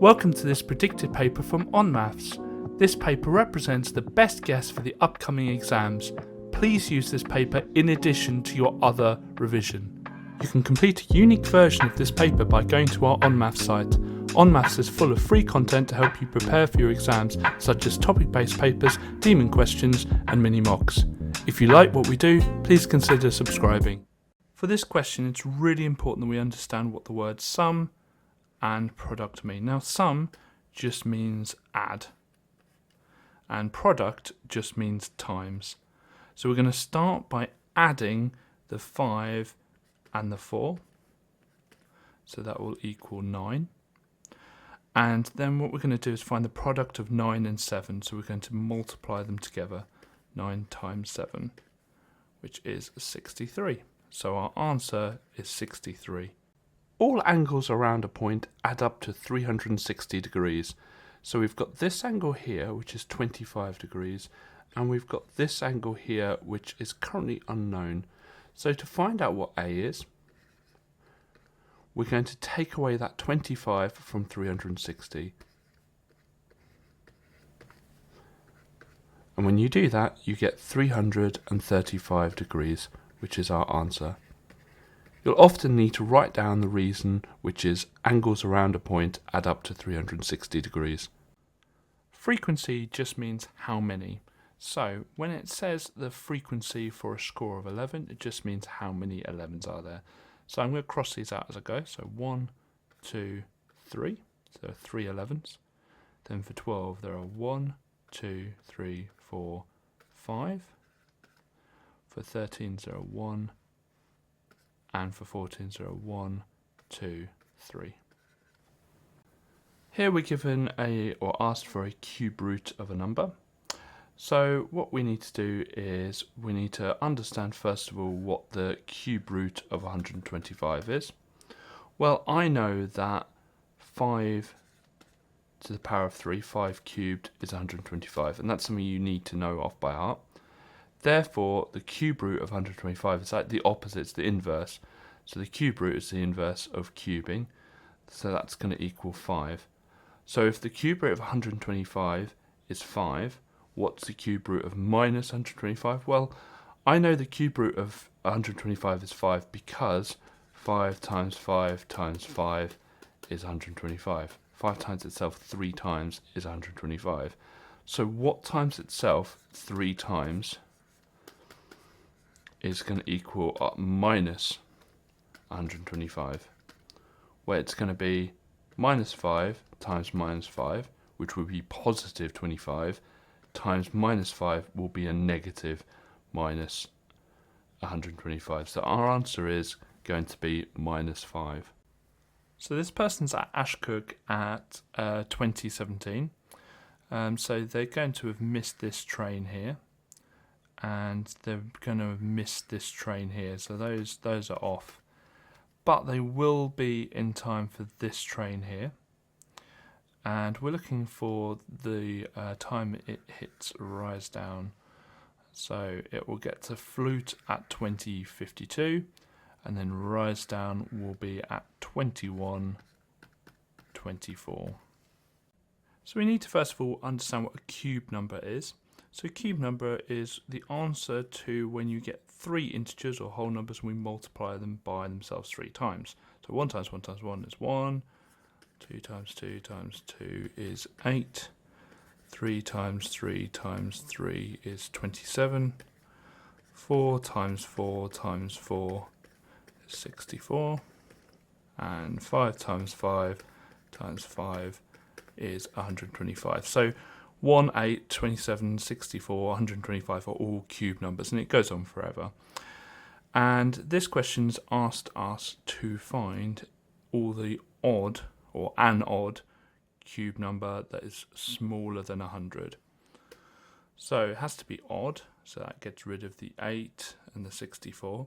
Welcome to this predicted paper from onmaths. This paper represents the best guess for the upcoming exams. Please use this paper in addition to your other revision. You can complete a unique version of this paper by going to our onmaths site. Onmaths is full of free content to help you prepare for your exams, such as topic-based papers, demon questions, and mini mocks. If you like what we do, please consider subscribing. For this question, it's really important that we understand what the words sum and product mean. Now, sum just means add, and product just means times. So we're going to start by adding the 5 and the 4. So that will equal 9. And then what we're going to do is find the product of 9 and 7. So we're going to multiply them together. 9 times 7, which is 63. So our answer is 63. All angles around a point add up to 360 degrees. So we've got this angle here, which is 25 degrees, and we've got this angle here, which is currently unknown. So to find out what A is, we're going to take away that 25 from 360. And when you do that, you get 335 degrees, which is our answer. You'll often need to write down the reason, which is angles around a point add up to 360 degrees. Frequency just means how many. So when it says the frequency for a score of 11, it just means how many 11s are there. So I'm going to cross these out as I go. So 1, 2, 3. So 3 11s. Then for 12, there are 1, 2, 3, 4, 5. For 13s, there are 1. And for 14s, there are 1, 2, 3. Here we're given or asked for a cube root of a number. So what we need to do is we need to understand first of all what the cube root of 125 is. Well, I know that 5 to the power of 3, 5 cubed is 125, and that's something you need to know off by heart. Therefore, the cube root of 125 is like the opposite, it's the inverse. So the cube root is the inverse of cubing, so that's going to equal 5. So if the cube root of 125 is 5, what's the cube root of minus 125? Well, I know the cube root of 125 is 5 because 5 times 5 times 5 is 125. 5 times itself 3 times is 125. So what times itself 3 times is going to equal minus 125, where it's going to be minus 5 times minus 5, which will be positive 25, times minus 5 will be a negative minus 125. So our answer is going to be minus 5. So this person's at Ashcook at 2017. So they're going to have missed this train here. And they're going to have missed this train here, so those are off. But they will be in time for this train here. And we're looking for the time it hits rise down. So it will get to flute at 20:52, and then rise down will be at 21:24. So we need to first of all understand what a cube number is. So a cube number is the answer to when you get 3 integers or whole numbers and we multiply them by themselves 3 times. So 1 times 1 times 1 is 1, 2 times 2 times 2 is 8, 3 times 3 times 3 is 27, 4 times 4 times 4 is 64, and 5 times 5 times 5 is 125. So 1, 8, 27, 64, 125 are all cube numbers, and it goes on forever. And this question's asked us to find all the odd, or an odd, cube number that is smaller than 100. So it has to be odd, so that gets rid of the 8 and the 64.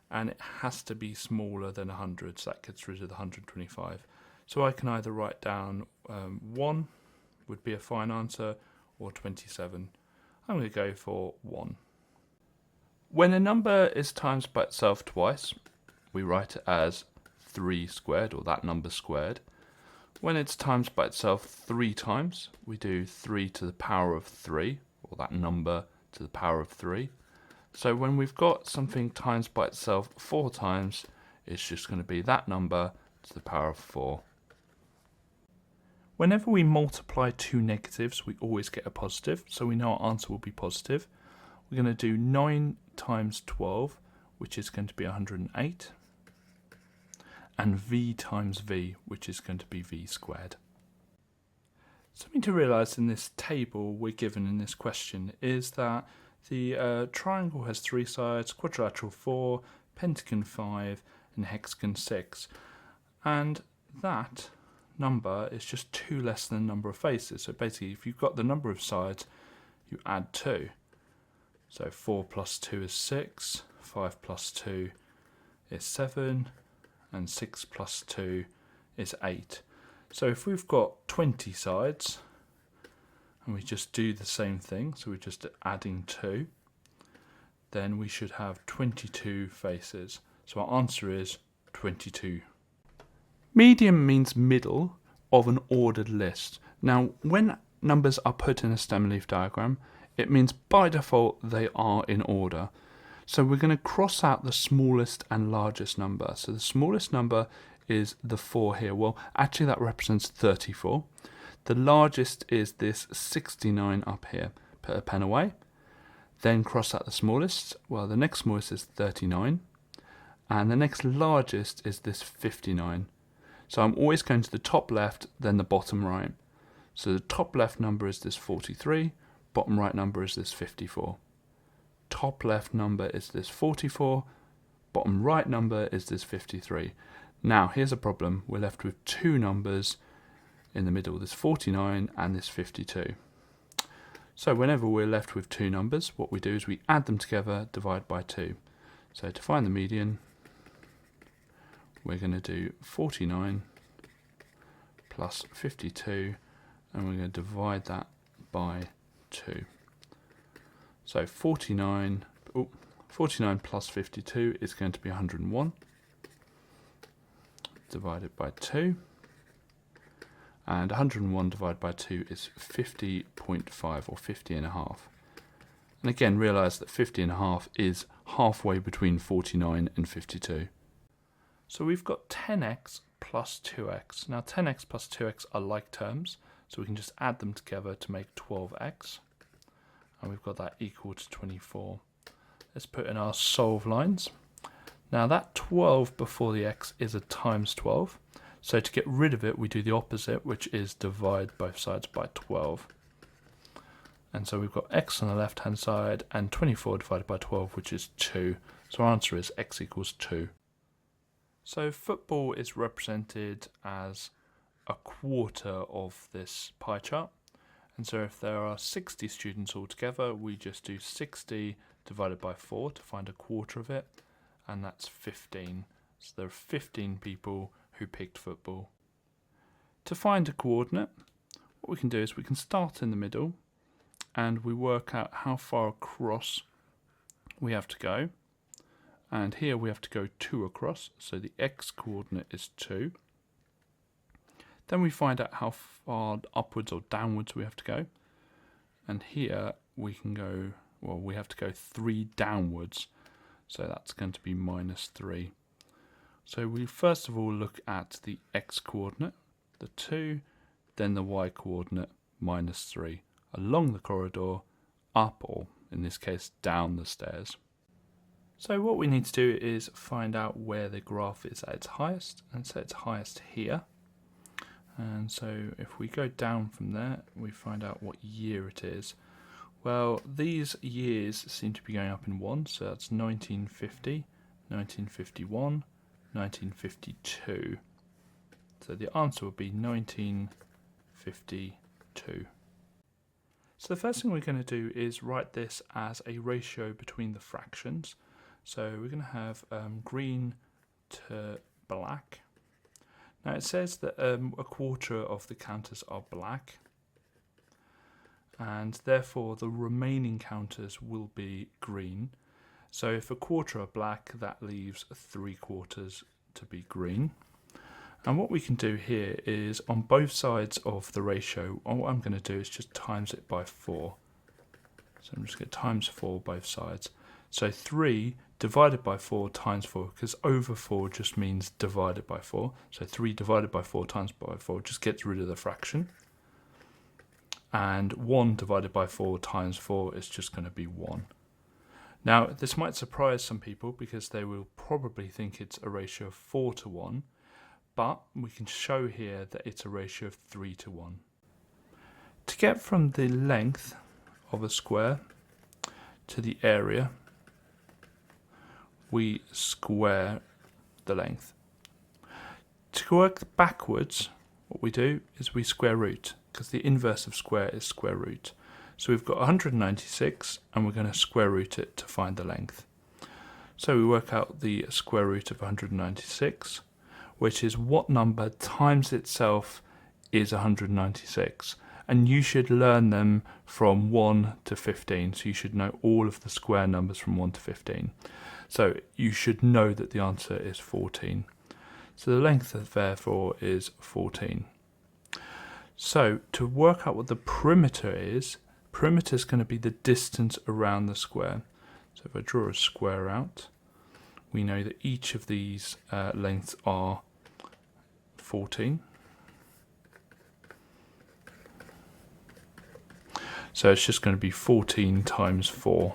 And it has to be smaller than 100, so that gets rid of the 125. So I can either write down 1, would be a fine answer, or 27. I'm going to go for 1. When a number is times by itself twice, we write it as 3 squared, or that number squared. When it's times by itself 3 times, we do 3 to the power of 3, or that number to the power of 3. So when we've got something times by itself 4 times, it's just going to be that number to the power of 4. Whenever we multiply two negatives, we always get a positive, so we know our answer will be positive. We're going to do 9 times 12, which is going to be 108, and v times v, which is going to be v squared. Something to realise in this table we're given in this question is that the triangle has 3 sides, quadrilateral 4, pentagon 5, and hexagon 6, and that number is just 2 less than the number of faces. So basically, if you've got the number of sides, you add 2. So 4 plus 2 is 6, 5 plus 2 is 7, and 6 plus 2 is 8. So if we've got 20 sides, and we just do the same thing, so we're just adding 2, then we should have 22 faces. So our answer is 22. Median means middle of an ordered list. Now, when numbers are put in a stem leaf diagram, it means by default they are in order. So we're going to cross out the smallest and largest number. So the smallest number is the 4 here. Well, actually that represents 34. The largest is this 69 up here. Put a pen away. Then cross out the smallest. Well, the next smallest is 39. And the next largest is this 59. So I'm always going to the top left, then the bottom right. So the top left number is this 43, bottom right number is this 54. Top left number is this 44, bottom right number is this 53. Now here's a problem, we're left with 2 numbers in the middle, this 49 and this 52. So whenever we're left with 2 numbers, what we do is we add them together, divide by 2. So to find the median, we're going to do 49 plus 52, and we're going to divide that by 2. So 49 plus 52 is going to be 101, divided by 2. And 101 divided by 2 is 50.5, or 50.5. And again, realise that 50.5 is halfway between 49 and 52. So we've got 10x plus 2x. Now 10x plus 2x are like terms, so we can just add them together to make 12x. And we've got that equal to 24. Let's put in our solve lines. Now that 12 before the x is a times 12. So to get rid of it, we do the opposite, which is divide both sides by 12. And so we've got x on the left-hand side and 24 divided by 12, which is 2. So our answer is x equals 2. So football is represented as a quarter of this pie chart. And so if there are 60 students altogether, we just do 60 divided by 4 to find a quarter of it. And that's 15. So there are 15 people who picked football. To find a coordinate, what we can do is we can start in the middle and we work out how far across we have to go. And here we have to go 2 across, so the x coordinate is 2. Then we find out how far upwards or downwards we have to go. And here we can go, well, we have to go 3 downwards, so that's going to be minus 3. So we first of all look at the x coordinate, the 2, then the y coordinate, minus 3, along the corridor, up, or in this case down the stairs. So what we need to do is find out where the graph is at its highest, and so it's highest here. And so if we go down from there, we find out what year it is. Well, these years seem to be going up in 1, so that's 1950, 1951, 1952. So the answer would be 1952. So the first thing we're going to do is write this as a ratio between the fractions. So we're going to have green to black. Now it says that a quarter of the counters are black, and therefore the remaining counters will be green. So if a quarter are black, that leaves 3/4 to be green. And what we can do here is on both sides of the ratio, what I'm going to do is just times it by 4. So I'm just going to times 4 both sides. So 3 divided by 4 times 4, because over 4 just means divided by 4. So 3 divided by 4 times by 4 just gets rid of the fraction. And 1 divided by 4 times 4 is just going to be 1. Now, this might surprise some people because they will probably think it's a ratio of 4 to 1, but we can show here that it's a ratio of 3 to 1. To get from the length of a square to the area, we square the length. To work backwards, what we do is we square root, because the inverse of square is square root. So we've got 196 and we're going to square root it to find the length. So we work out the square root of 196, which is what number times itself is 196. And you should learn them from 1 to 15, so you should know all of the square numbers from 1 to 15. So you should know that the answer is 14. So the length therefore is 14. So to work out what the perimeter is going to be the distance around the square. So if I draw a square out, we know that each of these lengths are 14. So it's just going to be 14 times 4,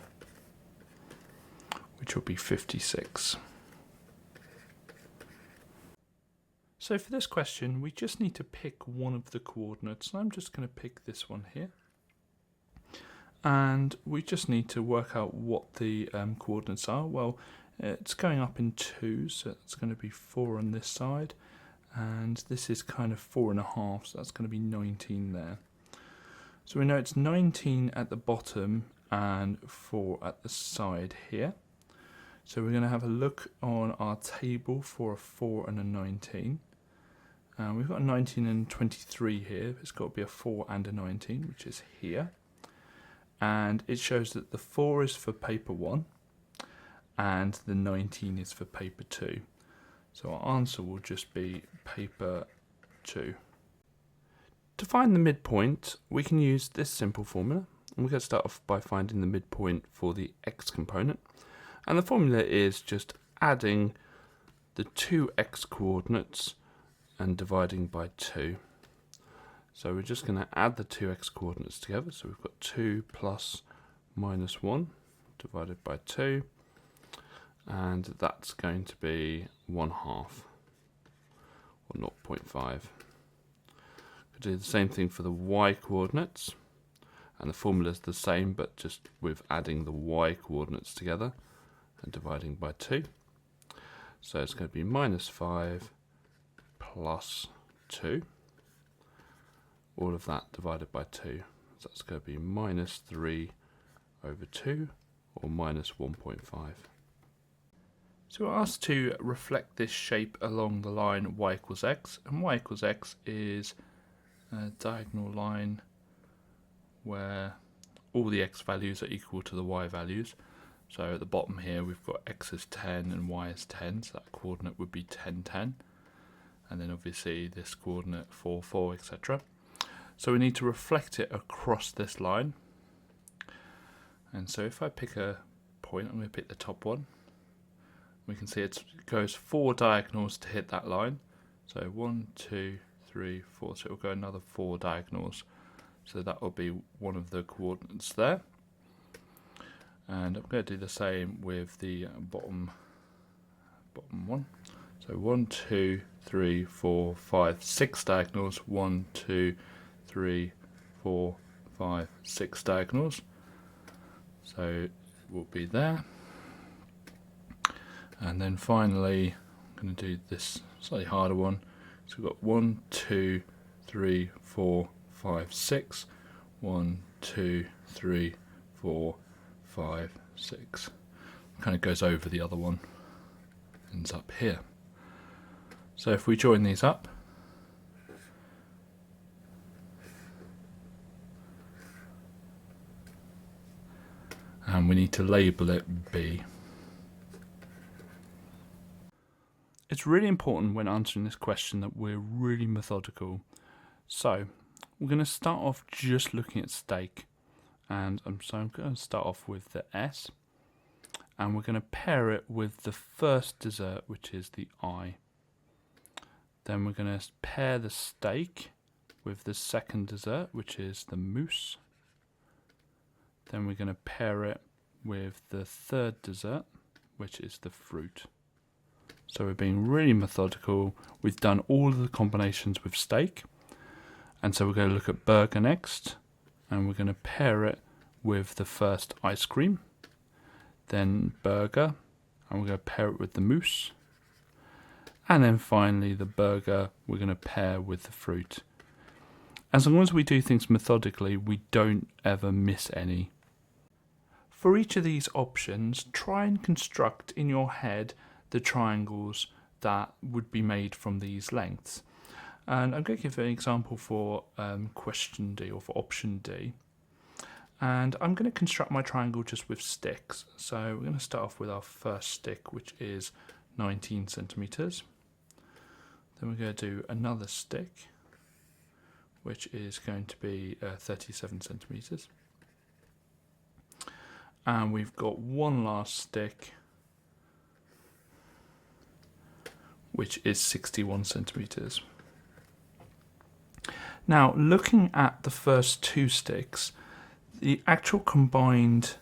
which will be 56. So for this question, we just need to pick one of the coordinates. I'm just going to pick this one here. And we just need to work out what the coordinates are. Well, it's going up in 2, so it's going to be 4 on this side. And this is kind of 4.5, so that's going to be 19 there. So we know it's 19 at the bottom and 4 at the side here. So we're going to have a look on our table for a 4 and a 19. We've got a 19 and 23 here. It's got to be a 4 and a 19, which is here. And it shows that the 4 is for paper 1 and the 19 is for paper 2. So our answer will just be paper 2. To find the midpoint, we can use this simple formula. And we're going to start off by finding the midpoint for the x component. And the formula is just adding the two x coordinates and dividing by 2. So we're just going to add the two x coordinates together. So we've got 2 plus minus 1 divided by 2. And that's going to be 1/2, or 0.5. Do the same thing for the y coordinates, and the formula is the same, but just with adding the y coordinates together and dividing by 2. So it's going to be -5 plus 2, all of that divided by 2. So that's going to be -3 over 2, or -1.5. So we're asked to reflect this shape along the line y equals x, and y equals x is a diagonal line where all the x values are equal to the y values. So at the bottom here we've got x is 10 and y is 10, so that coordinate would be 10, 10. And then obviously this coordinate 4, 4, etc. So we need to reflect it across this line. And so if I pick a point, I'm going to pick the top one. We can see it goes 4 diagonals to hit that line. So 1, 2, 3, 4, so it will go another 4 diagonals. So that will be one of the coordinates there. And I'm going to do the same with the bottom one. So 1, 2, 3, 4, 5, 6 diagonals. 1, 2, 3, 4, 5, 6 diagonals. So it will be there. And then finally, I'm going to do this slightly harder one. So we've got 1, 2, 3, 4, 5, 6. 1, 2, 3, 4, 5, 6. Kind of goes over the other one. Ends up here. So if we join these up, and we need to label it B. It's really important when answering this question that we're really methodical. So we're going to start off just looking at steak, and I'm going to start off with the S, and we're going to pair it with the first dessert, which is the I. Then we're going to pair the steak with the second dessert, which is the mousse. Then we're going to pair it with the third dessert, which is the fruit. So we're being really methodical. We've done all of the combinations with steak. And so we're going to look at burger next. And we're going to pair it with the first ice cream. Then burger. And we're going to pair it with the mousse. And then finally the burger we're going to pair with the fruit. As long as we do things methodically, we don't ever miss any. For each of these options, try and construct in your head the triangles that would be made from these lengths. And I'm going to give an example for question D, or for option D. And I'm going to construct my triangle just with sticks. So we're going to start off with our first stick, which is 19 centimeters. Then we're going to do another stick, which is going to be 37 centimeters. And we've got one last stick, which is 61 centimeters. Now, looking at the first two sticks, the actual combined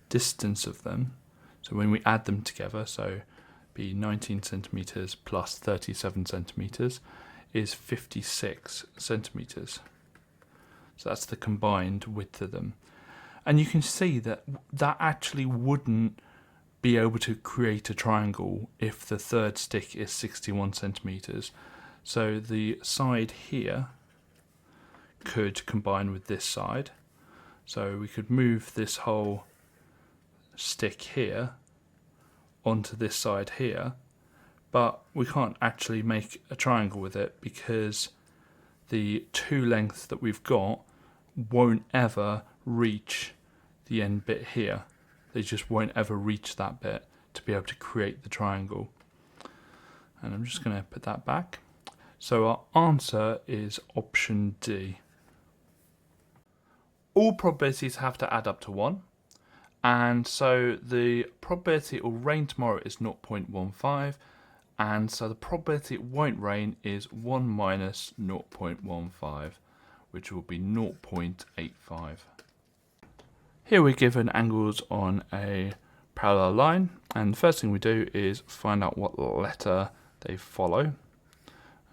distance of them, so when we add them together, so be 19 centimeters plus 37 centimeters, is 56 centimeters. So that's the combined width of them. And you can see that that actually wouldn't be able to create a triangle if the third stick is 61 centimeters. So the side here could combine with this side. So we could move this whole stick here onto this side here, but we can't actually make a triangle with it because the two lengths that we've got won't ever reach the end bit here. They just won't ever reach that bit to be able to create the triangle. And I'm just going to put that back. So our answer is option D. All probabilities have to add up to 1. And so the probability it will rain tomorrow is 0.15. And so the probability it won't rain is 1 minus 0.15, which will be 0.85. Here we're given angles on a parallel line, and the first thing we do is find out what letter they follow.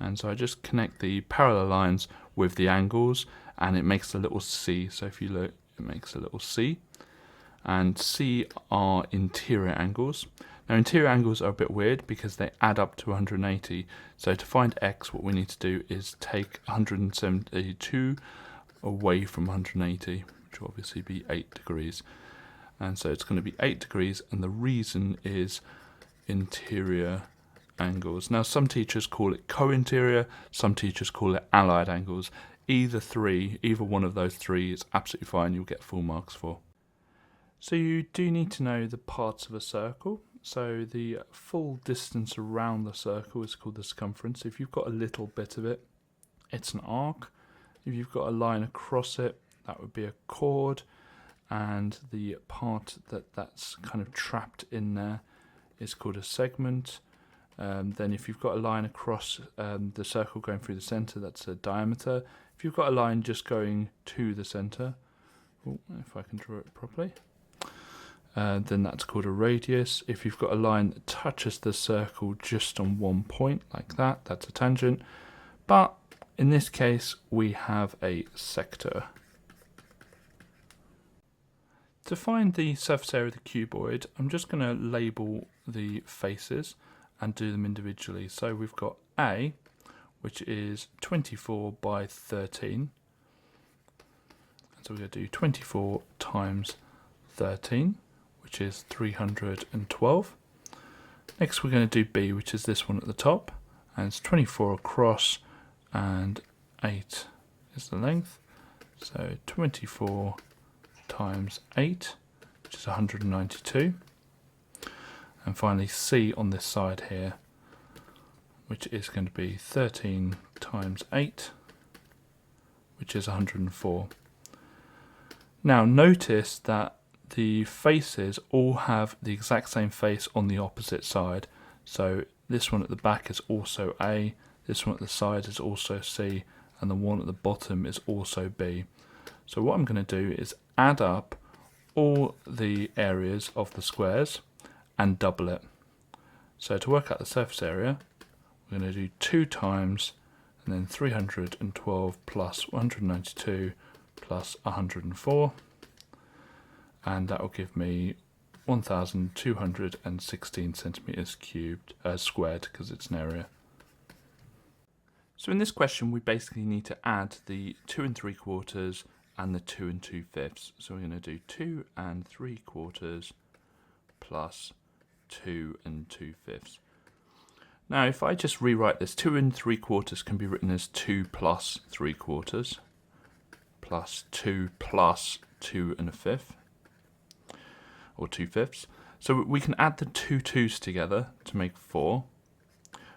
And so I just connect the parallel lines with the angles, and it makes a little C. So if you look, it makes a little C. And C are interior angles. Now interior angles are a bit weird because they add up to 180. So to find x, what we need to do is take 172 away from 180, which will obviously be 8 degrees. And so it's going to be 8 degrees, and the reason is interior angles. Now some teachers call it co-interior, some teachers call it allied angles. Either one of those three is absolutely fine, you'll get full marks for. So you do need to know the parts of a circle. So the full distance around the circle is called the circumference. If you've got a little bit of it, it's an arc. If you've got a line across it, that would be a chord. And the part that's kind of trapped in there is called a segment. Then if you've got a line across the circle going through the centre, that's a diameter. If you've got a line just going to the centre, if I can draw it properly, then that's called a radius. If you've got a line that touches the circle just on one point, like that, that's a tangent. But in this case, we have a sector. To find the surface area of the cuboid, I'm just going to label the faces and do them individually. So we've got A, which is 24 by 13. So we're going to do 24 times 13, which is 312. Next we're going to do B, which is this one at the top, and it's 24 across and 8 is the length. So 24 times 8, which is 192. And finally C on this side here, which is going to be 13 times 8, which is 104. Now notice that the faces all have the exact same face on the opposite side. So this one at the back is also A, this one at the side is also C, and the one at the bottom is also B. So what I'm going to do is add up all the areas of the squares and double it. So to work out the surface area, we're going to do 2 times and then 312 plus 192 plus 104, and that will give me 1,216 centimeters cubed squared, because it's an area. So in this question we basically need to add the 2 3/4 and the 2 2/5. So we're going to do 2 3/4 plus 2 2/5. Now if I just rewrite this, 2 3/4 can be written as 2 plus 3/4 plus 2 plus 2 1/5, or 2/5. So we can add the 2 2's together to make 4,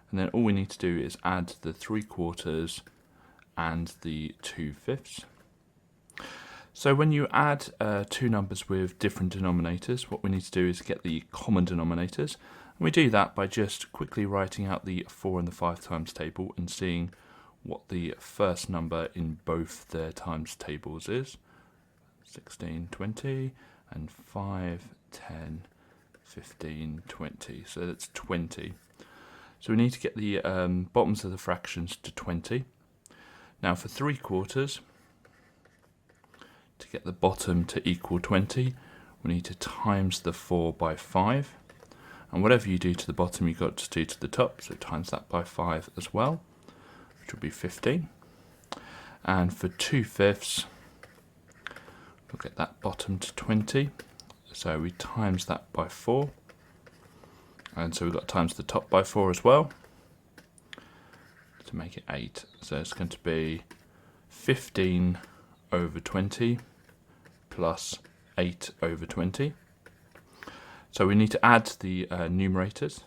and then all we need to do is add the 3/4 and the 2/5. So when you add two numbers with different denominators, what we need to do is get the common denominators, and we do that by just quickly writing out the 4 and the 5 times table and seeing what the first number in both their times tables is. 16, 20, and 5, 10, 15, 20. So that's 20. So we need to get the bottoms of the fractions to 20. Now for 3/4, to get the bottom to equal 20, we need to times the 4 by 5. And whatever you do to the bottom, you've got to do to the top, so times that by 5 as well, which will be 15. And for 2/5, we'll get that bottom to 20, so we times that by 4, and so we've got to times the top by 4 as well to make it 8. So it's going to be 15 over 20 plus 8 over 20. So we need to add the numerators.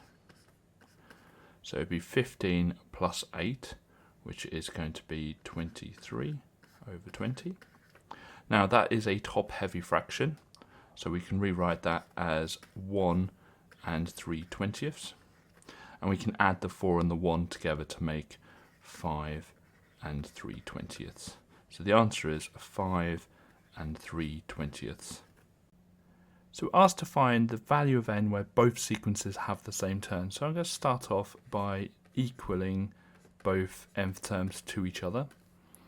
So it would be 15 plus 8, which is going to be 23 over 20. Now that is a top-heavy fraction, so we can rewrite that as 1 and 3/20. And we can add the 4 and the 1 together to make 5 and 3/20. So the answer is 5 and 3/20. So we're asked to find the value of n where both sequences have the same term. So I'm going to start off by equaling both nth terms to each other,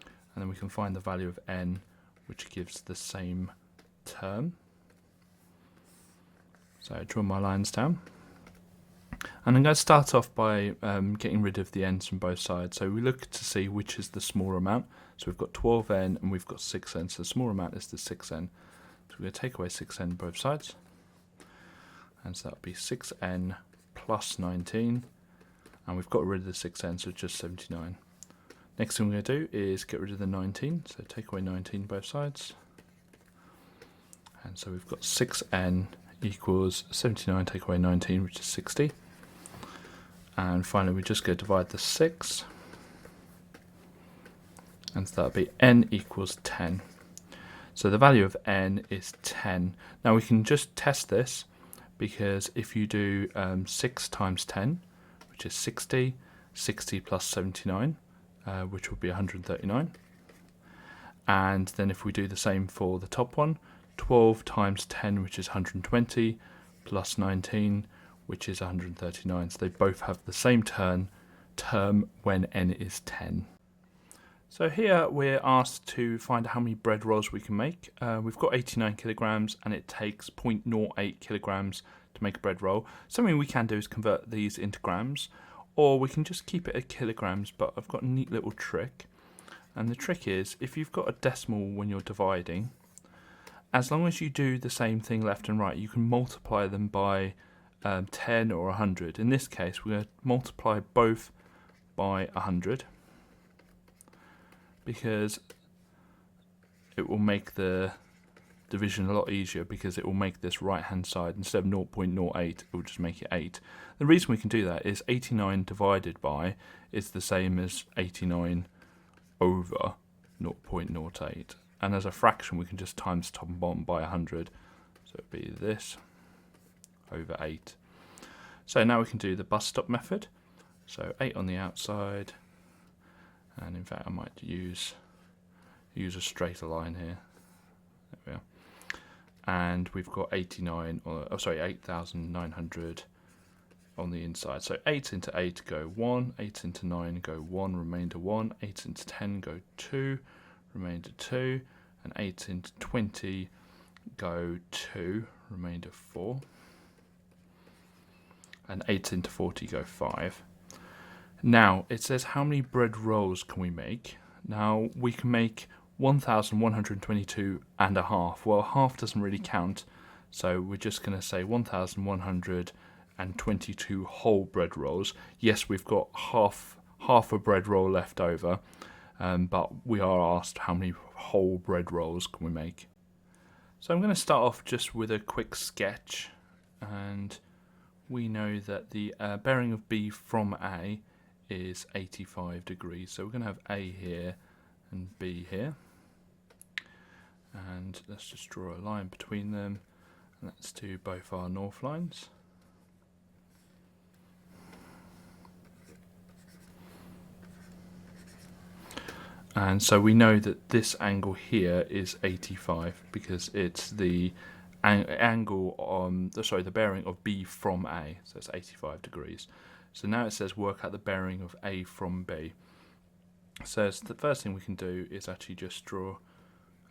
and then we can find the value of n which gives the same term. So I draw my lines down, and I'm going to start off by getting rid of the n's from both sides. So we look to see which is the smaller amount. So we've got 12n and we've got 6n, so the smaller amount is the 6n. So we're going to take away 6n on both sides, and so that would be 6n plus 19, and we've got rid of the 6n, so it's just 79. Next thing we're going to do is get rid of the 19, so take away 19 both sides, and so we've got 6n equals 79 take away 19, which is 60. And finally we just go divide the 6, and so that would be n equals 10. So the value of n is 10. Now we can just test this, because if you do 6 times 10, which is 60, 60 plus 79, which will be 139. And then if we do the same for the top one, 12 times 10, which is 120, plus 19, which is 139. So they both have the same term when n is 10. So here we're asked to find how many bread rolls we can make. We've got 89 kilograms and it takes 0.08 kilograms to make a bread roll. Something we can do is convert these into grams, or we can just keep it at kilograms, but I've got a neat little trick. And the trick is, if you've got a decimal when you're dividing, as long as you do the same thing left and right, you can multiply them by 10 or 100. In this case, we're going to multiply both by 100, because it will make the division a lot easier because it will make this right hand side, instead of 0.08, it will just make it 8. The reason we can do that is 89 divided by is the same as 89 over 0.08. And as a fraction, we can just times top and bottom by 100. So it would be this over 8. So now we can do the bus stop method. So 8 on the outside. And in fact, I might use a straighter line here. There we are. And we've got 8,900 on the inside. So 8 into 8 go 1, 8 into 9 go 1, remainder 1, 8 into 10 go 2, remainder 2, and 8 into 20 go 2, remainder 4, and 8 into 40 go 5. Now it says how many bread rolls can we make? Now we can make 1,122 and a half. Well, half doesn't really count, so we're just going to say 1,122 whole bread rolls. Yes, we've got half a bread roll left over, but we are asked how many whole bread rolls can we make. So I'm going to start off just with a quick sketch, and we know that the bearing of B from A is 85 degrees. So we're going to have A here and B here. And let's just draw a line between them, and let's do both our north lines. And so we know that this angle here is 85 because it's the angle on the bearing of B from A, so it's 85 degrees. So now it says work out the bearing of A from B. So the first thing we can do is actually just draw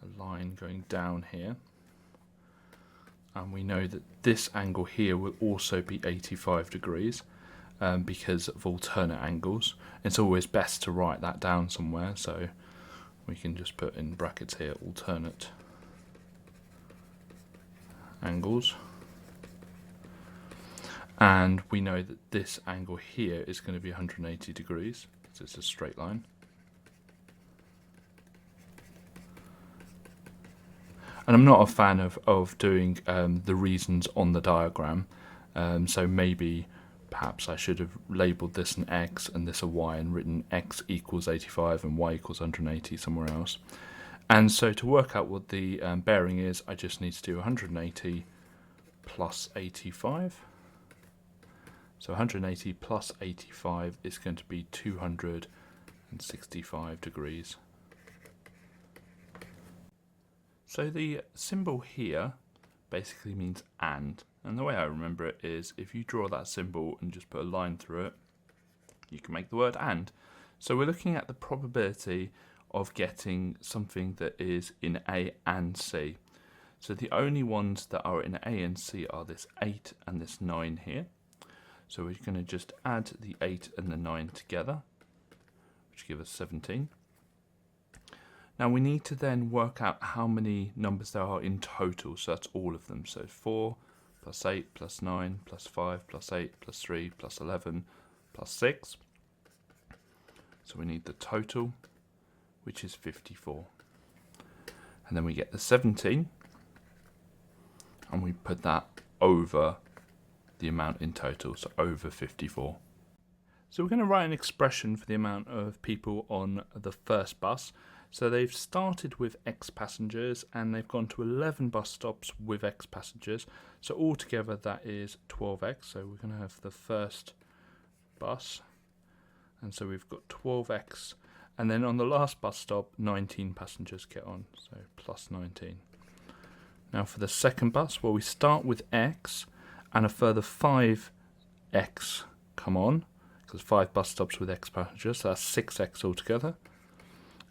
a line going down here, and we know that this angle here will also be 85 degrees because of alternate angles. It's always best to write that down somewhere, so we can just put in brackets here alternate angles, and we know that this angle here is going to be 180 degrees because it's a straight line. And I'm not a fan of doing the reasons on the diagram, so perhaps I should have labelled this an X and this a Y and written X equals 85 and Y equals 180 somewhere else. And so to work out what the bearing is, I just need to do 180 plus 85. So 180 plus 85 is going to be 265 degrees. So the symbol here basically means and the way I remember it is if you draw that symbol and just put a line through it, you can make the word and. So we're looking at the probability of getting something that is in A and C. So the only ones that are in A and C are this 8 and this 9 here. So we're going to just add the 8 and the 9 together, which give us 17. Now we need to then work out how many numbers there are in total, so that's all of them. So 4 plus 8 plus 9 plus 5 plus 8 plus 3 plus 11 plus 6. So we need the total, which is 54. And then we get the 17, and we put that over the amount in total, so over 54. So we're going to write an expression for the amount of people on the first bus. So they've started with X passengers and they've gone to 11 bus stops with X passengers. So altogether that is 12X. So we're going to have the first bus. And so we've got 12X. And then on the last bus stop, 19 passengers get on. So plus 19. Now for the second bus, well, we start with X and a further 5X come on. Because 5 bus stops with X passengers. So that's 6X altogether.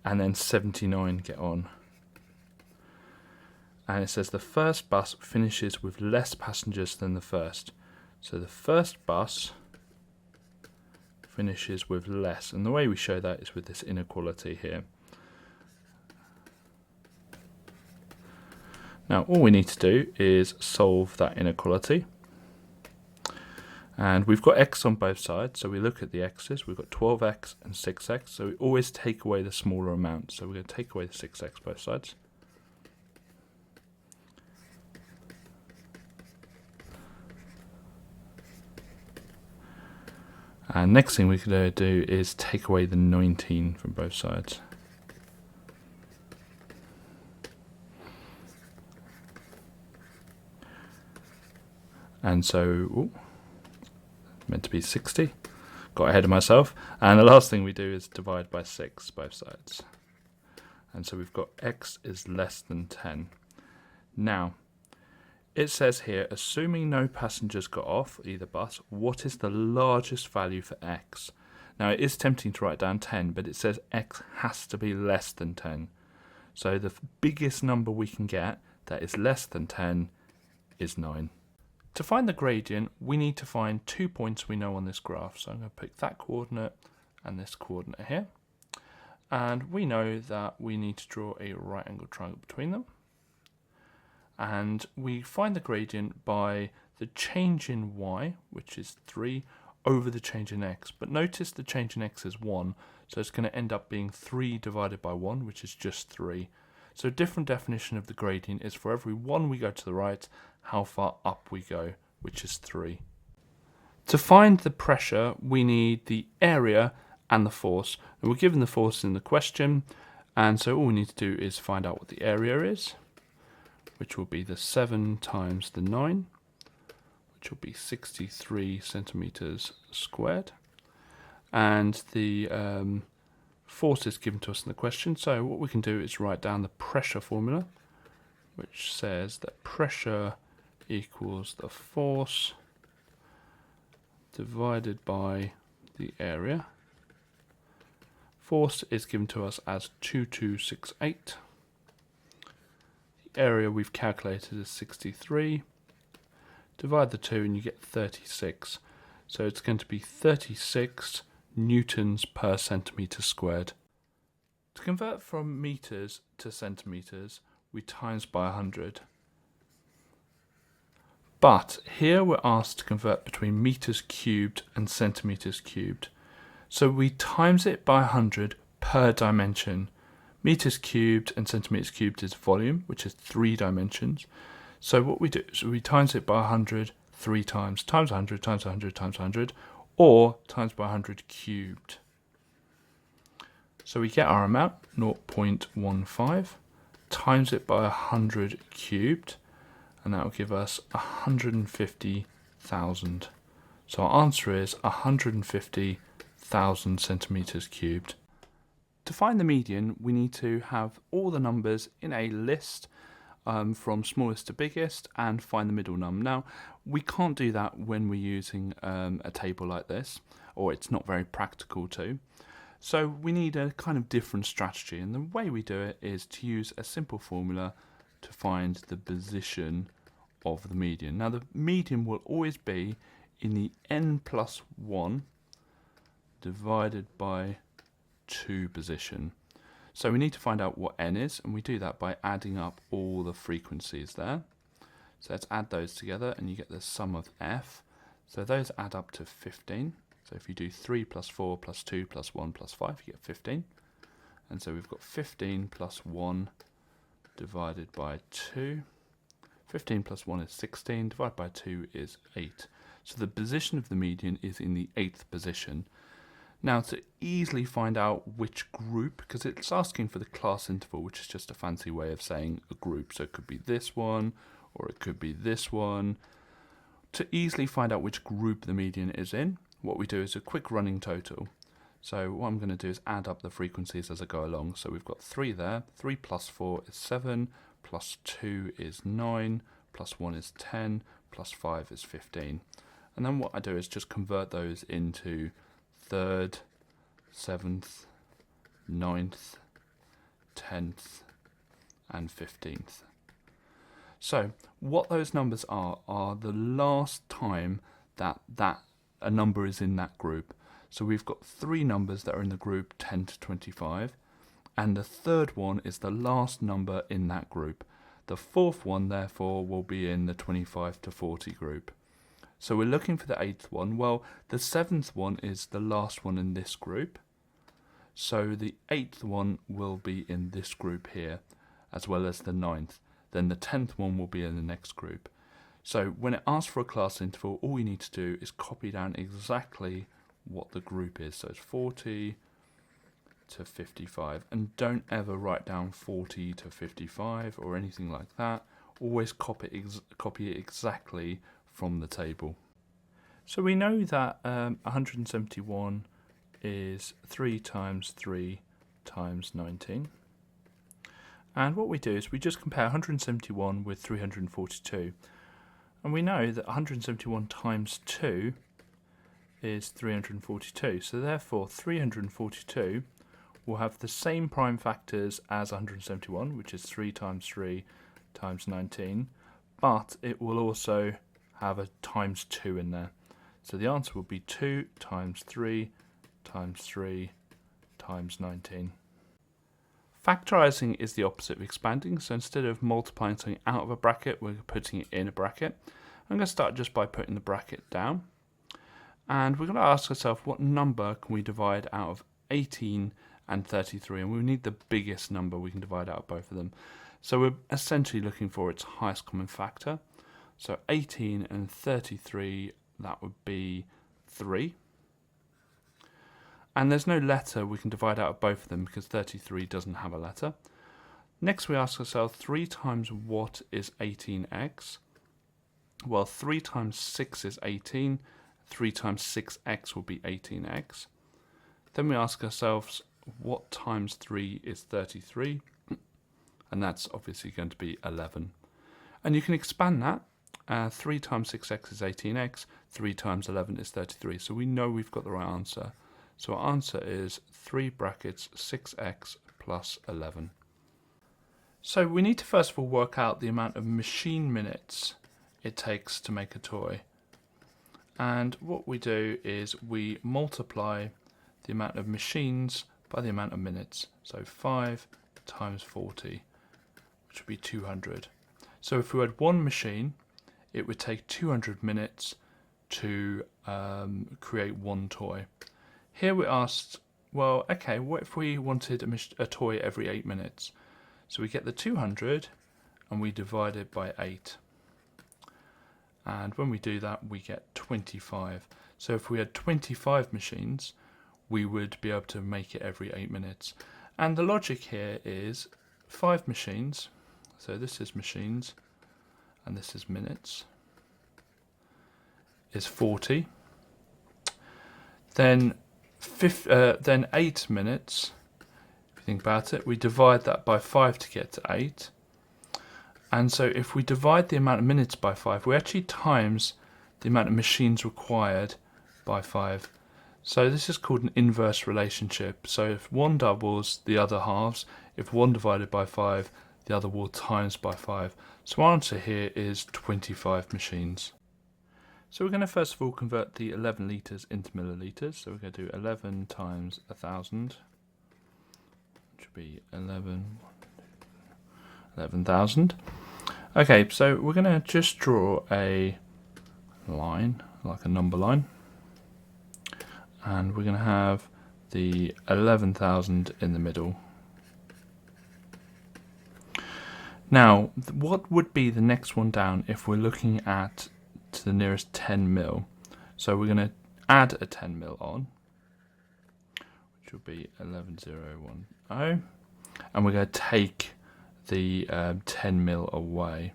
And then 79 get on. And it says the first bus finishes with less passengers than the first. So the first bus finishes with less. And the way we show that is with this inequality here. Now all we need to do is solve that inequality. And we've got X on both sides, so we look at the X's. We've got 12X and 6X, so we always take away the smaller amount. So we're going to take away the 6X both sides. And next thing we can do is take away the 19 from both sides. And so, meant to be 60. Got ahead of myself. And the last thing we do is divide by 6 both sides. And so we've got x is less than 10. Now, it says here, assuming no passengers got off either bus, what is the largest value for x? Now, it is tempting to write down 10, but it says x has to be less than 10. So the biggest number we can get that is less than 10 is 9. To find the gradient, we need to find 2 points we know on this graph. So I'm going to pick that coordinate and this coordinate here. And we know that we need to draw a right angled triangle between them. And we find the gradient by the change in y, which is 3, over the change in x. But notice the change in x is 1, so it's going to end up being 3 divided by 1, which is just 3. So a different definition of the gradient is for every 1 we go to the right, how far up we go, which is 3. To find the pressure, we need the area and the force. And we're given the force in the question, and so all we need to do is find out what the area is, which will be the 7 times the 9, which will be 63 centimeters squared. And the force is given to us in the question, so what we can do is write down the pressure formula, which says that pressure equals the force divided by the area. Force is given to us as 2268. The area we've calculated is 63. Divide the 2 and you get 36. So it's going to be 36 newtons per centimetre squared. To convert from meters to centimetres, we times by 100. But here we're asked to convert between meters cubed and centimetres cubed. So we times it by 100 per dimension. Meters cubed and centimetres cubed is volume, which is 3 dimensions. So what we do is we times it by 100 3 times, times 100, times 100, times 100, or times by 100 cubed. So we get our amount, 0.15, times it by 100 cubed, and that will give us 150,000. So our answer is 150,000 centimetres cubed. To find the median, we need to have all the numbers in a list from smallest to biggest and find the middle num. Now, we can't do that when we're using a table like this, or it's not very practical to. So we need a kind of different strategy, and the way we do it is to use a simple formula to find the position of the median. Now, the median will always be in the n plus 1 divided by 2 position. So we need to find out what n is, and we do that by adding up all the frequencies there. So let's add those together and you get the sum of f. So those add up to 15. So if you do 3 plus 4 plus 2 plus 1 plus 5, you get 15. And so we've got 15 plus 1 divided by 2. 15 plus 1 is 16, divided by 2 is 8. So the position of the median is in the 8th position. Now, to easily find out which group, because it's asking for the class interval, which is just a fancy way of saying a group. So it could be this one, or it could be this one. To easily find out which group the median is in, what we do is a quick running total. So what I'm going to do is add up the frequencies as I go along. So we've got 3 there. 3 plus 4 is 7, plus 2 is 9, plus 1 is 10, plus 5 is 15. And then what I do is just convert those into 3rd, 7th, 9th, 10th, and 15th. So what those numbers are the last time that a number is in that group. So we've got 3 numbers that are in the group 10 to 25, and the 3rd one is the last number in that group. The 4th one, therefore, will be in the 25 to 40 group. So we're looking for the 8th one. Well, the 7th one is the last one in this group. So the 8th one will be in this group here, as well as the 9th. Then the 10th one will be in the next group. So when it asks for a class interval, all we need to do is copy down exactly what the group is. So it's 40 to 55. And don't ever write down 40 to 55 or anything like that. Always copy it exactly from the table. So we know that 171 is 3 times 3 times 19. And what we do is we just compare 171 with 342. And we know that 171 times 2 is 342. So therefore 342 will have the same prime factors as 171, which is 3 times 3 times 19, but it will also have a times 2 in there. So the answer will be 2 times 3 times 3 times 19. Factorising is the opposite of expanding, so instead of multiplying something out of a bracket, we're putting it in a bracket. I'm going to start just by putting the bracket down. And we're going to ask ourselves, what number can we divide out of 18 and 33? And we need the biggest number we can divide out of both of them. So we're essentially looking for its highest common factor. So 18 and 33, that would be 3. And there's no letter we can divide out of both of them because 33 doesn't have a letter. Next we ask ourselves, 3 times what is 18x? Well, 3 times 6 is 18. 3 times 6x will be 18x. Then we ask ourselves, what times 3 is 33? And that's obviously going to be 11. And you can expand that. 3 times 6x is 18x. 3 times 11 is 33. So we know we've got the right answer. So our answer is 3 brackets 6x plus 11. So we need to first of all work out the amount of machine minutes it takes to make a toy. And what we do is we multiply the amount of machines by the amount of minutes. So 5 times 40, which would be 200. So if we had one machine, it would take 200 minutes to create one toy. Here we're asked, well, okay, what if we wanted a toy every 8 minutes? So we get the 200 and we divide it by 8. And when we do that, we get 25. So if we had 25 machines, we would be able to make it every 8 minutes. And the logic here is 5 machines. So this is machines, and this is minutes, is 40. Then 8 minutes, if you think about it, we divide that by 5 to get to 8. And so if we divide the amount of minutes by 5, we actually times the amount of machines required by 5. So this is called an inverse relationship. So if one doubles, the other halves. If one divided by 5, the other will times by 5. So our answer here is 25 machines. So we're going to first of all convert the 11 litres into millilitres. So we're going to do 11 times 1,000, which would be 11,000. Okay, so we're going to just draw a line, like a number line. And we're going to have the 11,000 in the middle. Now, what would be the next one down if we're looking at to the nearest 10 mil? So we're going to add a 10 mil on, which will be 11,010. And we're going to take the 10 mil away.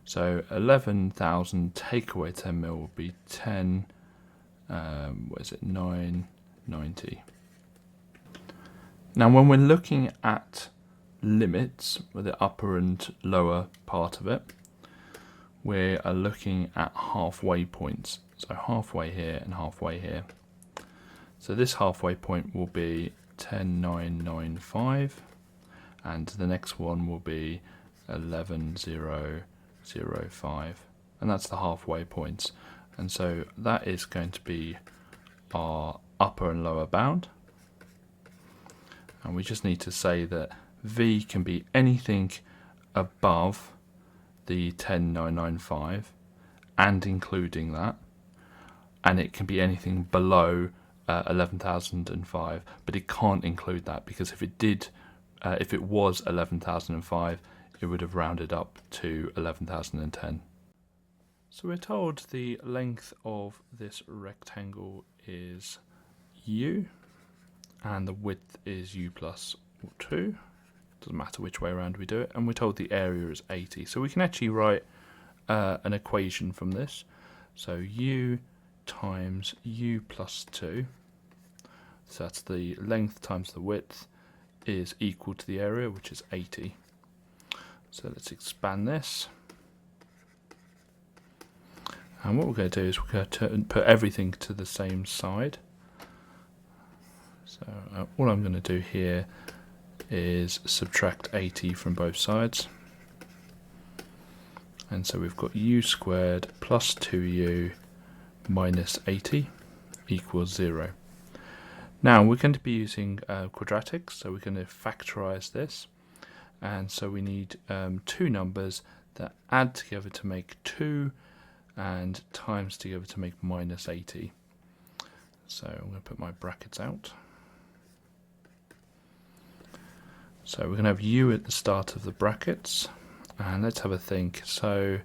So 11,000 take away 10 mil will be 10, 990. Now when we're looking at limits, with the upper and lower part of it, we are looking at halfway points. So halfway here and halfway here. So this halfway point will be 10,995, and the next one will be 11,005, and that's the halfway points. And so that is going to be our upper and lower bound. And we just need to say that V can be anything above the 10,995 and including that, and it can be anything below 11,005, but it can't include that, because if it did, if it was 11,005, it would have rounded up to 11,010. So we're told the length of this rectangle is u, and the width is u plus 2. Doesn't matter which way around we do it, and we're told the area is 80. So we can actually write an equation from this. So u times u plus 2, so that's the length times the width, is equal to the area, which is 80. So let's expand this. And what we're going to do is we're going to put everything to the same side. So all I'm going to do here is subtract 80 from both sides. And so we've got u squared plus 2u minus 80 equals 0. Now we're going to be using quadratics, so we're going to factorize this. And so we need two numbers that add together to make 2 and times together to make minus 80. So I'm going to put my brackets out. So we're going to have u at the start of the brackets, and let's have a think. So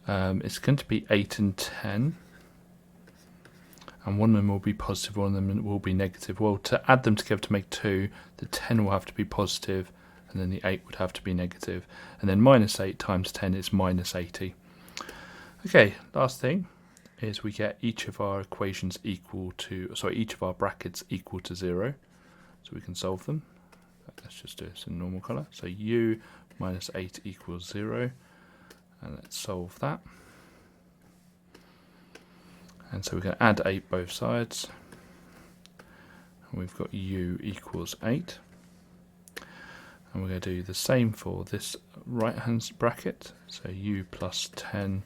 it's going to be 8 and 10, and one of them will be positive, one of them will be negative. Well, to add them together to make 2, the 10 will have to be positive, and then the 8 would have to be negative, and then minus 8 times 10 is minus 80. Okay, last thing is we get each of our equations equal to, each of our brackets equal to 0, so we can solve them. Let's just do this in normal colour. So u minus 8 equals 0, and let's solve that. And so we're going to add 8 both sides, and we've got u equals 8. And we're going to do the same for this right hand bracket. So u plus 10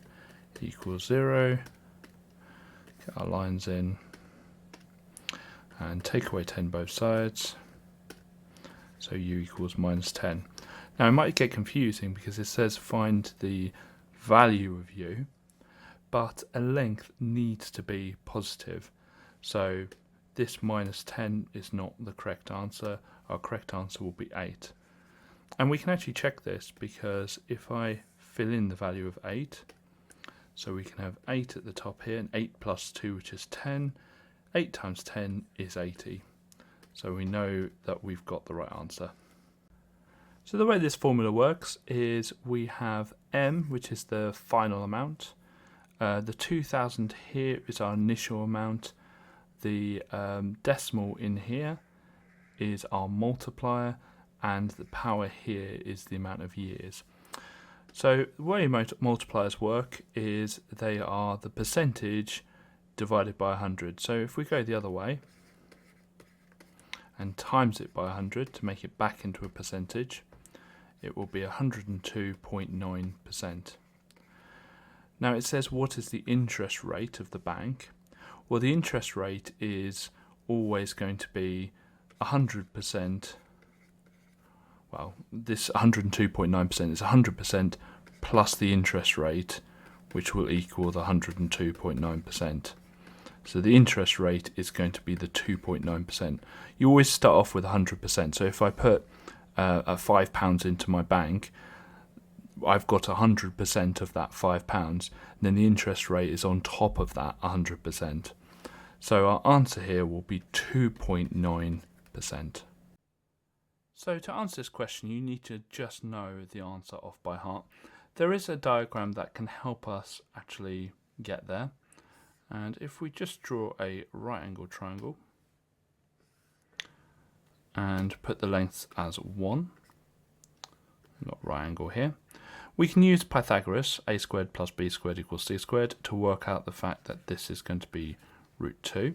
equals 0. Get our lines in, and take away 10 both sides. So u equals minus 10. Now it might get confusing because it says find the value of u, but a length needs to be positive. So this minus 10 is not the correct answer. Our correct answer will be 8. And we can actually check this, because if I fill in the value of 8, so we can have 8 at the top here, and 8 plus 2, which is 10. 8 times 10 is 80. So we know that we've got the right answer. So the way this formula works is we have m, which is the final amount. The 2000 here is our initial amount. The decimal in here is our multiplier, and the power here is the amount of years. So the way multipliers work is they are the percentage divided by 100. So if we go the other way and times it by 100 to make it back into a percentage, it will be 102.9%. Now it says, what is the interest rate of the bank? Well, the interest rate is always going to be 100%. Well, this 102.9% is 100% plus the interest rate, which will equal the 102.9%. So the interest rate is going to be the 2.9%. You always start off with 100%. So if I put £5 into my bank, I've got 100% of that £5, and then the interest rate is on top of that 100%. So our answer here will be 2.9%. So to answer this question, you need to just know the answer off by heart. There is a diagram that can help us actually get there. And if we just draw a right angle triangle and put the lengths as 1, not right angle here, we can use Pythagoras, a squared plus b squared equals c squared, to work out the fact that this is going to be root 2.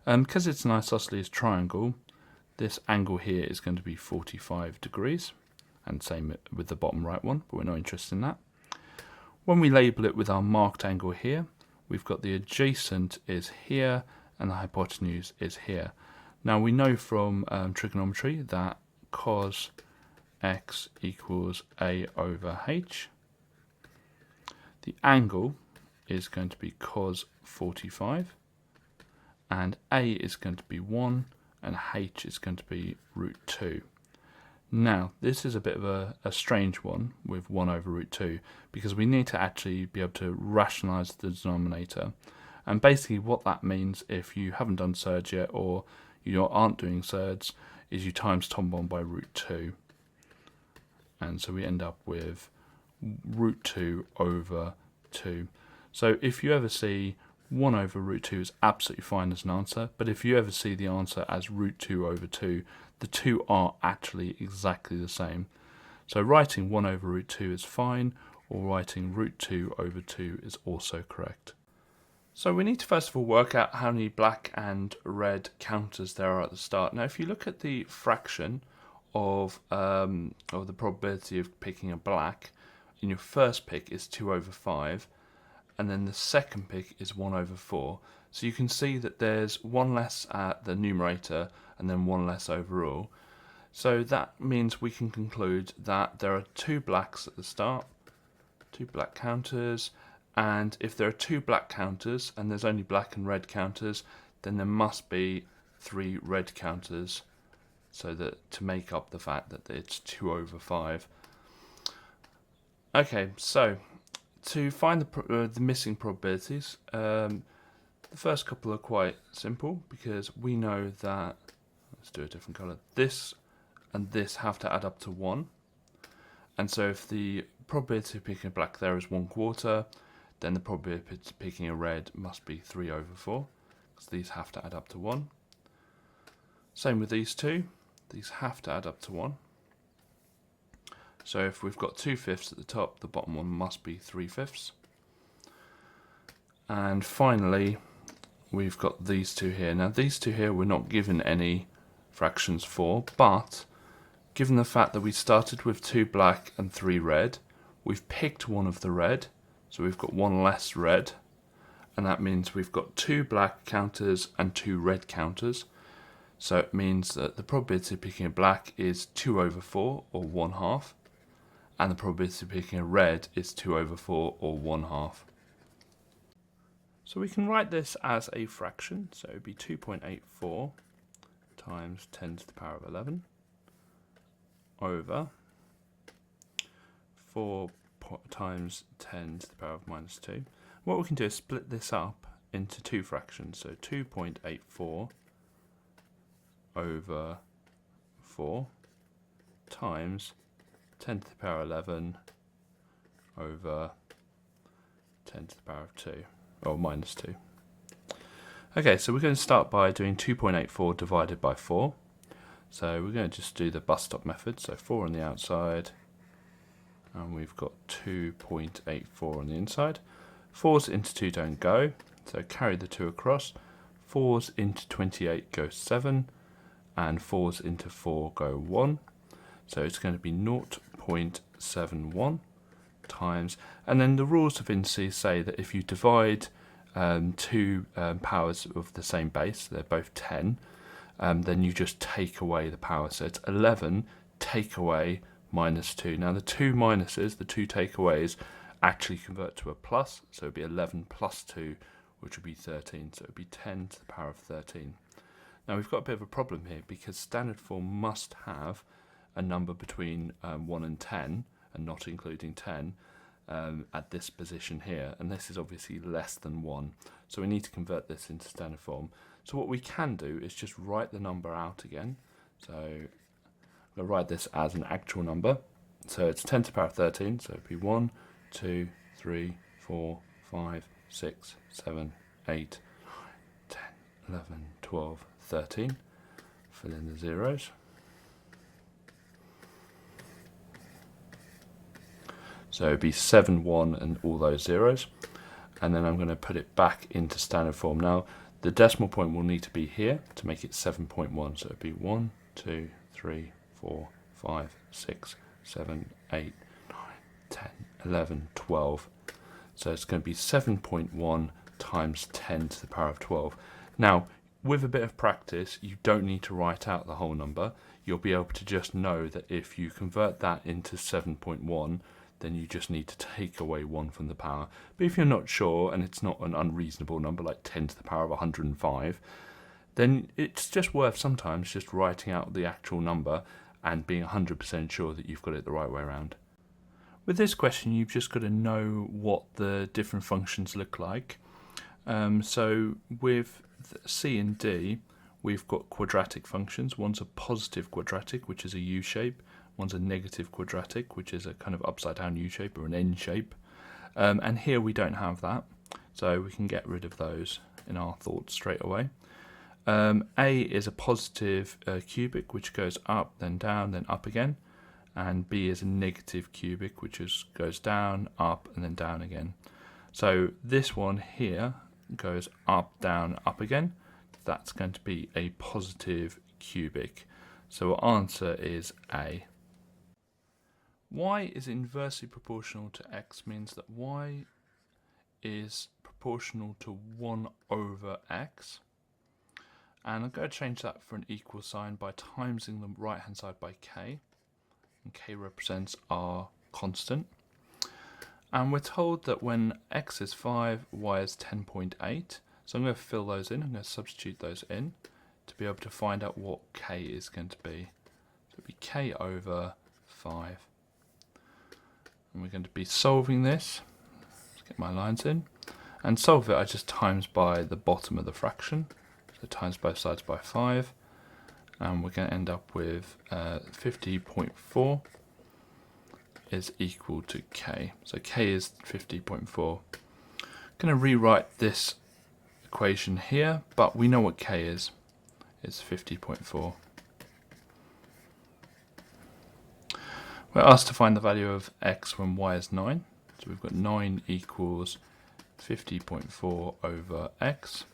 Because it's an isosceles triangle, this angle here is going to be 45 degrees, and same with the bottom right one, but we're not interested in that. When we label it with our marked angle here, we've got the adjacent is here and the hypotenuse is here. Now we know from trigonometry that cos x equals a over h. The angle is going to be cos 45, and a is going to be 1, and h is going to be root 2. Now, this is a bit of a strange one with 1 over root 2, because we need to actually be able to rationalise the denominator. And basically what that means, if you haven't done surds yet or you aren't doing surds, is you times Tom1 by root 2. And so we end up with root 2 over 2. So if you ever see 1 over root 2 is absolutely fine as an answer, but if you ever see the answer as root 2 over 2, the two are actually exactly the same. So writing 1 over root 2 is fine, or writing root 2 over 2 is also correct. So we need to first of all work out how many black and red counters there are at the start. Now if you look at the fraction of the probability of picking a black, in your first pick is 2 over 5, and then the second pick is 1 over 4. So you can see that there's one less at the numerator and then one less overall. So that means we can conclude that there are 2 blacks at the start, 2 black counters, and if there are 2 black counters and there's only black and red counters, then there must be 3 red counters, so that to make up the fact that it's 2 over 5. Okay, so to find the missing probabilities, the first couple are quite simple because we know that, let's do a different colour, this and this have to add up to 1. And so if the probability of picking a black there is 1/4, then the probability of picking a red must be 3 over 4, because these have to add up to 1. Same with these two, these have to add up to 1. So if we've got 2/5 at the top, the bottom one must be 3/5. And finally, we've got these two here. Now these two here we're not given any fractions for, but given the fact that we started with 2 black and 3 red, we've picked one of the red, so we've got 1 less red, and that means we've got 2 black counters and 2 red counters. So it means that the probability of picking a black is 2 over 4, or 1/2, and the probability of picking a red is 2 over 4, or 1/2. So we can write this as a fraction, so it would be 2.84 times 10 to the power of 11 over 4 times 10 to the power of minus 2. What we can do is split this up into 2 fractions, so 2.84 over 4 times 10 to the power 11 over 10 to the power of 2, or minus 2. Okay, so we're going to start by doing 2.84 divided by 4. So we're going to just do the bus stop method, so 4 on the outside, and we've got 2.84 on the inside. 4's into 2 don't go, so carry the 2 across. 4's into 28 go 7, and 4's into 4 go 1. So it's going to be 0.71 times, and then the rules of indices say that if you divide two powers of the same base, they're both 10, then you just take away the power. So it's 11 take away minus 2. Now the two minuses, the two takeaways, actually convert to a plus, so it would be 11 plus 2, which would be 13, so it would be 10 to the power of 13. Now we've got a bit of a problem here, because standard form must have a number between 1 and 10, and not including 10, at this position here, and this is obviously less than 1, so we need to convert this into standard form. So what we can do is just write the number out again. So I'm going to write this as an actual number, so it's 10 to the power of 13, so it would be 1, 2, 3, 4, 5, 6, 7, 8, 10, 11, 12, 13. Fill in the zeros. So it would be 7, 1 and all those zeros. And then I'm going to put it back into standard form. Now the decimal point will need to be here to make it 7.1. So it would be 1, 2, 3, 4, 5, 6, 7, 8, 9, 10, 11, 12. So it's going to be 7.1 times 10 to the power of 12. Now, with a bit of practice, you don't need to write out the whole number. You'll be able to just know that if you convert that into 7.1, then you just need to take away 1 from the power. But if you're not sure, and it's not an unreasonable number like 10 to the power of 105, then it's just worth sometimes just writing out the actual number and being 100% sure that you've got it the right way around. With this question, you've just got to know what the different functions look like. So with C and D, we've got quadratic functions. One's a positive quadratic, which is a U shape. One's a negative quadratic, which is a kind of upside down U shape or an N shape. And here we don't have that, so we can get rid of those in our thoughts straight away. A is a positive cubic, which goes up, then down, then up again. And B is a negative cubic, which goes down, up, and then down again. So this one here goes up, down, up again. That's going to be a positive cubic. So our answer is A. Y is inversely proportional to x means that y is proportional to 1 over x. And I'm going to change that for an equal sign by timesing the right hand side by k. And k represents our constant. And we're told that when x is 5, y is 10.8. So I'm going to fill those in. I'm going to substitute those in to be able to find out what k is going to be. So it'll be k over 5. And we're going to be solving this. Let's get my lines in. And solve it, I just times by the bottom of the fraction. So times both sides by 5. And we're going to end up with 50.4 is equal to k. So k is 50.4. I'm going to rewrite this equation here, but we know what k is. It's 50.4. We're asked to find the value of x when y is 9. So we've got 9 equals 50.4 over x.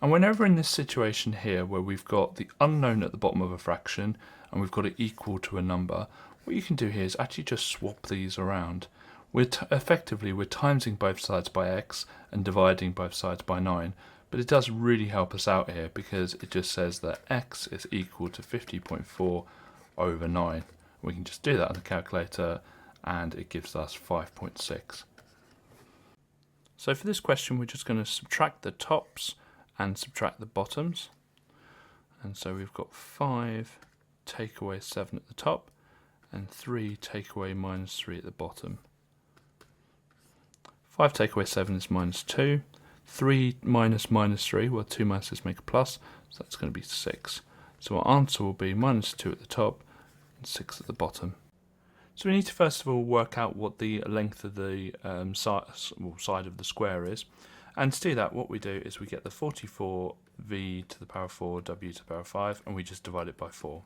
And whenever in this situation here where we've got the unknown at the bottom of a fraction and we've got it equal to a number, what you can do here is actually just swap these around. Effectively we're timesing both sides by x and dividing both sides by 9. But it does really help us out here because it just says that x is equal to 50.4 over 9. We can just do that on the calculator and it gives us 5.6. So for this question we're just going to subtract the tops and subtract the bottoms. And so we've got 5 take away 7 at the top and 3 take away minus 3 at the bottom. 5 take away 7 is minus 2. 3 minus minus 3, well 2 minuses make a plus, so that's going to be 6. So our answer will be minus 2 at the top and 6 at the bottom. So we need to first of all work out what the length of the side of the square is. And to do that, what we do is we get the 44v to the power 4 w to the power 5 and we just divide it by 4.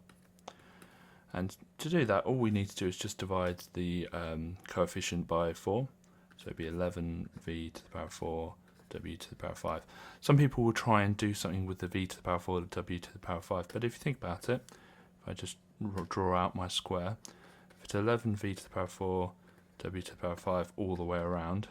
And to do that, all we need to do is just divide the coefficient by 4. So it'd be 11v to the power 4 w to the power 5. Some people will try and do something with the v to the power 4 w to the power 5, but if you think about it, if I just draw out my square, if it's 11v to the power 4 w to the power 5 all the way around,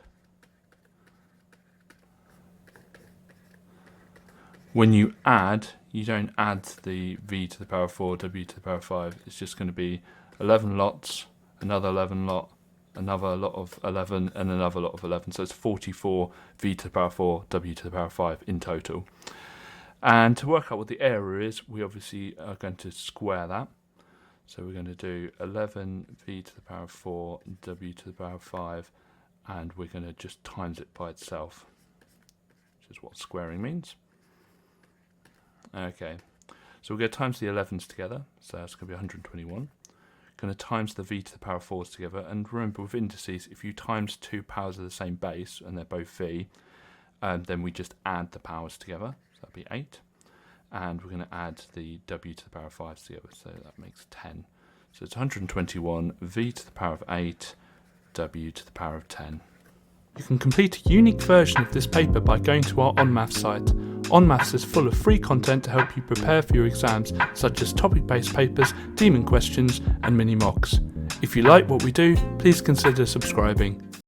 when you add, you don't add the v to the power 4 w to the power 5, it's just going to be 11 lots, another 11 lot, another lot of 11 and another lot of 11, so it's 44 v to the power 4 w to the power 5 in total. And to work out what the area is, we obviously are going to square that. So we're going to do 11 v to the power 4 w to the power 5 and we're going to just times it by itself, which is what squaring means. Okay, so we're going to times the 11s together, so that's going to be 121. Going to times the v to the power 4s together, and remember with indices, if you times two powers of the same base and they're both v, then we just add the powers together, so that'd be 8, and we're going to add the w to the power 5s together, so that makes 10. So it's 121 v to the power of 8 w to the power of 10. You can complete a unique version of this paper by going to our onmaths site. onmaths is full of free content to help you prepare for your exams, such as topic-based papers, demon questions, and mini mocks. If you like what we do, please consider subscribing.